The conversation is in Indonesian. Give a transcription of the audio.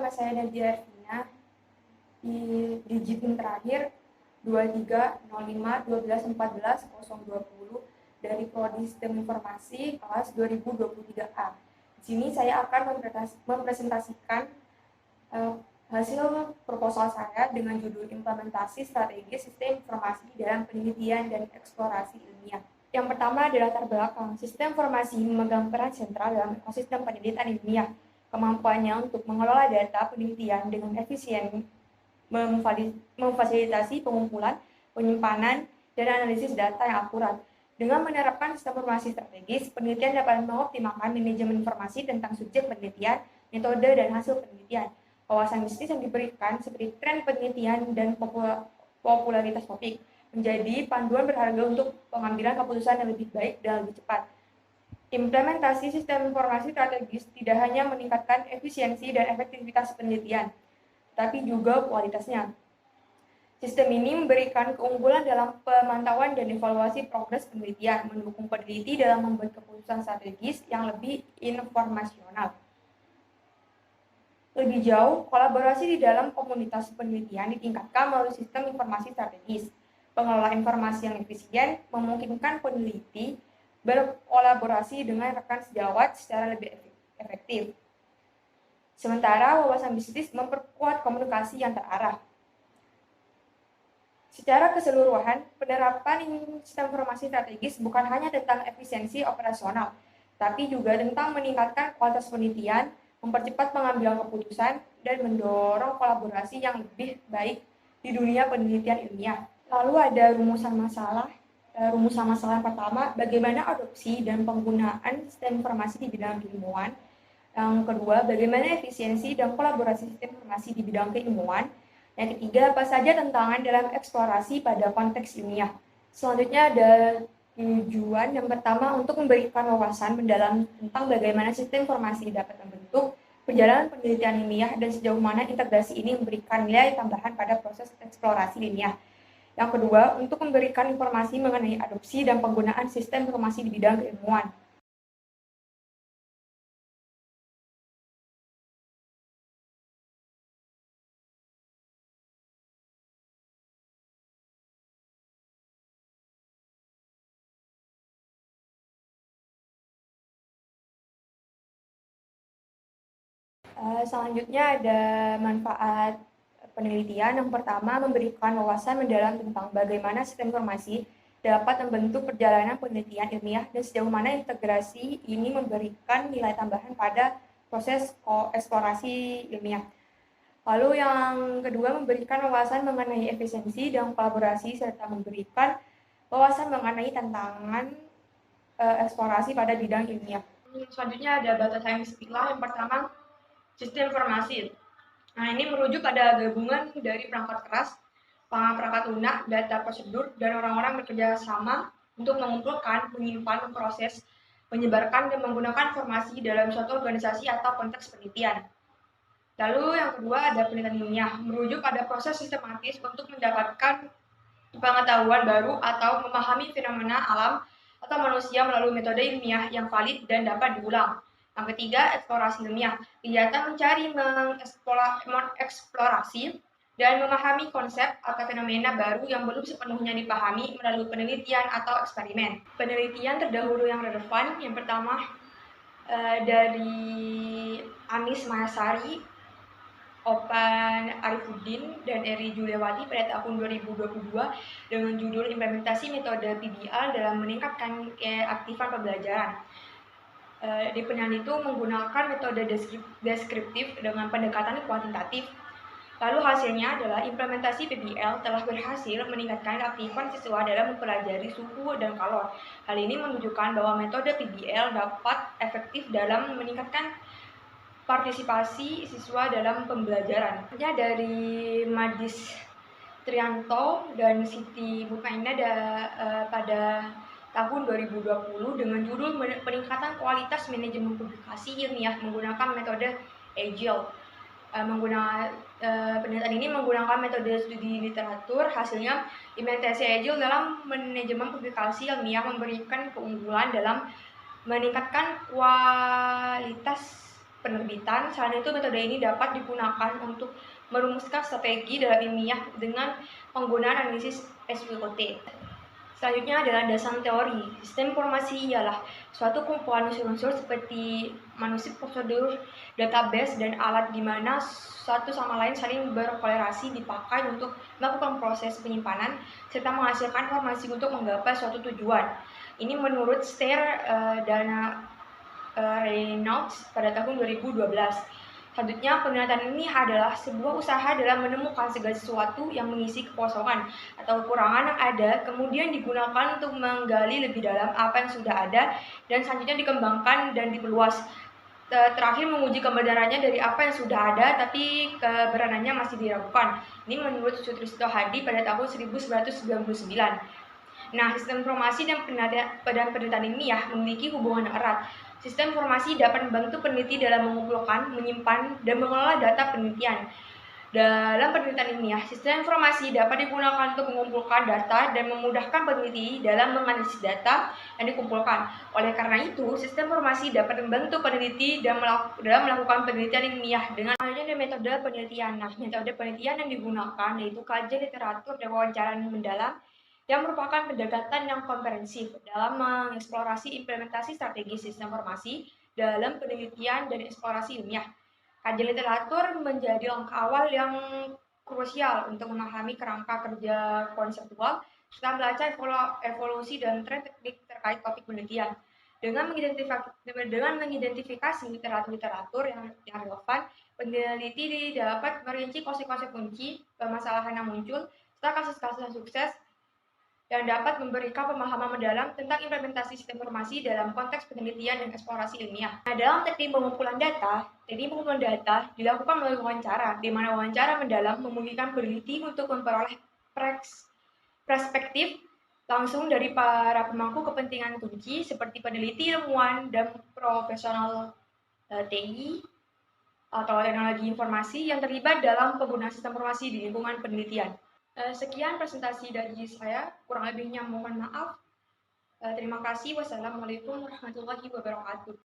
nama saya Nadia Ervina. Di digit NIM terakhir 230512140020 dari Prodi Sistem Informasi kelas 2023A. Di sini saya akan mempresentasikan hasil proposal saya dengan judul Implementasi Strategi Sistem Informasi dalam Penelitian dan Eksplorasi Ilmiah. Yang pertama adalah latar belakang. Sistem informasi memegang peran sentral dalam ekosistem penelitian ilmiah. Kemampuannya untuk mengelola data penelitian dengan efisien, memfasilitasi pengumpulan, penyimpanan, dan analisis data yang akurat. Dengan menerapkan sistem informasi strategis, penelitian dapat mengoptimalkan manajemen informasi tentang subjek penelitian, metode, dan hasil penelitian. Wawasan bisnis yang diberikan seperti tren penelitian dan popularitas topik menjadi panduan berharga untuk pengambilan keputusan yang lebih baik dan lebih cepat. Implementasi sistem informasi strategis tidak hanya meningkatkan efisiensi dan efektivitas penelitian, tapi juga kualitasnya. Sistem ini memberikan keunggulan dalam pemantauan dan evaluasi progres penelitian, mendukung peneliti dalam membuat keputusan strategis yang lebih informasional. Lebih jauh, kolaborasi di dalam komunitas penelitian ditingkatkan melalui sistem informasi strategis. Pengelolaan informasi yang efisien memungkinkan peneliti berkolaborasi dengan rekan sejawat secara lebih efektif. Sementara wawasan bisnis memperkuat komunikasi yang terarah. Secara keseluruhan, penerapan sistem informasi strategis bukan hanya tentang efisiensi operasional, tapi juga tentang meningkatkan kualitas penelitian, mempercepat pengambilan keputusan, dan mendorong kolaborasi yang lebih baik di dunia penelitian ilmiah. Lalu ada rumusan masalah. Rumusan masalah yang pertama, bagaimana adopsi dan penggunaan sistem informasi di bidang keilmuan. Yang kedua, bagaimana efisiensi dan kolaborasi sistem informasi di bidang keilmuan. Yang ketiga, apa saja tantangan dalam eksplorasi pada konteks ilmiah. Selanjutnya ada tujuan. Yang pertama, untuk memberikan wawasan mendalam tentang bagaimana sistem informasi dapat membentuk perjalanan penelitian ilmiah dan sejauh mana integrasi ini memberikan nilai tambahan pada proses eksplorasi ilmiah. Yang kedua, untuk memberikan informasi mengenai adopsi dan penggunaan sistem informasi di bidang keilmuan. Selanjutnya ada manfaat penelitian. Yang pertama, memberikan wawasan mendalam tentang bagaimana sistem informasi dapat membentuk perjalanan penelitian ilmiah dan sejauh mana integrasi ini memberikan nilai tambahan pada proses eksplorasi ilmiah. Lalu yang kedua, memberikan wawasan mengenai efisiensi dan kolaborasi serta memberikan wawasan mengenai tantangan eksplorasi pada bidang ilmiah. Selanjutnya ada batasan istilah. Yang pertama, sistem informasi. Nah, ini merujuk pada gabungan dari perangkat keras, perangkat lunak, data prosedur, dan orang-orang bekerja sama untuk mengumpulkan, menyimpan, memproses, menyebarkan, dan menggunakan informasi dalam suatu organisasi atau konteks penelitian. Lalu yang kedua ada penelitian ilmiah, merujuk pada proses sistematis untuk mendapatkan pengetahuan baru atau memahami fenomena alam atau manusia melalui metode ilmiah yang valid dan dapat diulang. Yang ketiga, eksplorasi ilmiah, kegiatan mencari, mengeksplorasi, dan memahami konsep atau fenomena baru yang belum sepenuhnya dipahami melalui penelitian atau eksperimen. Penelitian terdahulu yang relevan, yang pertama dari Anis Mahasari, Opan Arifuddin, dan Eri Juliawati pada tahun 2022 dengan judul Implementasi Metode PBL dalam Meningkatkan Keaktifan Pembelajaran. Di penelitian itu menggunakan metode deskriptif dengan pendekatan kuantitatif. Lalu hasilnya adalah implementasi PBL telah berhasil meningkatkan keaktifan siswa dalam mempelajari suhu dan kalor. Hal ini menunjukkan bahwa metode PBL dapat efektif dalam meningkatkan partisipasi siswa dalam pembelajaran. Dari Madis Trianto dan Siti Mutmainah pada tahun 2020 dengan judul Peningkatan Kualitas Manajemen Publikasi Ilmiah menggunakan metode Agile. Penelitian ini menggunakan metode studi literatur. Hasilnya, implementasi Agile dalam manajemen publikasi ilmiah memberikan keunggulan dalam meningkatkan kualitas penerbitan. Selain itu, metode ini dapat digunakan untuk merumuskan strategi dalam ilmiah dengan penggunaan analisis SWOT. Selanjutnya adalah dasar teori. Sistem informasi ialah suatu kumpulan unsur-unsur seperti manuskrip, prosedur, database, dan alat di mana satu sama lain saling berkorelasi dipakai untuk melakukan proses penyimpanan serta menghasilkan informasi untuk menggapai suatu tujuan. Ini menurut Dana Reynolds pada tahun 2012. Selanjutnya, penelitian ini adalah sebuah usaha dalam menemukan segala sesuatu yang mengisi kekosongan atau kekurangan yang ada, kemudian digunakan untuk menggali lebih dalam apa yang sudah ada, dan selanjutnya dikembangkan dan diperluas. Terakhir, menguji kebenarannya dari apa yang sudah ada, tapi kebenarannya masih diragukan. Ini menurut Sutrisno Hadi pada tahun 1999. Nah, sistem informasi dan penelitian ilmiah memiliki hubungan erat. Sistem informasi dapat membantu peneliti dalam mengumpulkan, menyimpan, dan mengelola data penelitian. Dalam penelitian ilmiah, sistem informasi dapat digunakan untuk mengumpulkan data dan memudahkan peneliti dalam menganalisis data yang dikumpulkan. Oleh karena itu, sistem informasi dapat membantu peneliti dalam melakukan penelitian ilmiah dengan adanya metode penelitian. Nah, metode penelitian yang digunakan yaitu kajian literatur dan wawancara mendalam yang merupakan pendekatan yang komprehensif dalam mengeksplorasi implementasi strategi sistem informasi dalam penelitian dan eksplorasi ilmiah. Kajian literatur menjadi langkah awal yang krusial untuk memahami kerangka kerja konseptual serta belajar evolusi dan tren teknik terkait topik penelitian. Dengan mengidentifikasi literatur yang relevan, peneliti dapat merinci konsep-konsep kunci, permasalahan yang muncul, serta kasus-kasus yang sukses yang dapat memberikan pemahaman mendalam tentang implementasi sistem informasi dalam konteks penelitian dan eksplorasi ilmiah. Nah, dalam teknik pengumpulan data dilakukan melalui wawancara, di mana wawancara mendalam memungkinkan peneliti untuk memperoleh perspektif langsung dari para pemangku kepentingan kunci seperti peneliti, ilmuwan, dan profesional TI atau teknologi informasi yang terlibat dalam penggunaan sistem informasi di lingkungan penelitian. Sekian presentasi dari saya, kurang lebihnya mohon maaf. Terima kasih. Wassalamualaikum warahmatullahi wabarakatuh.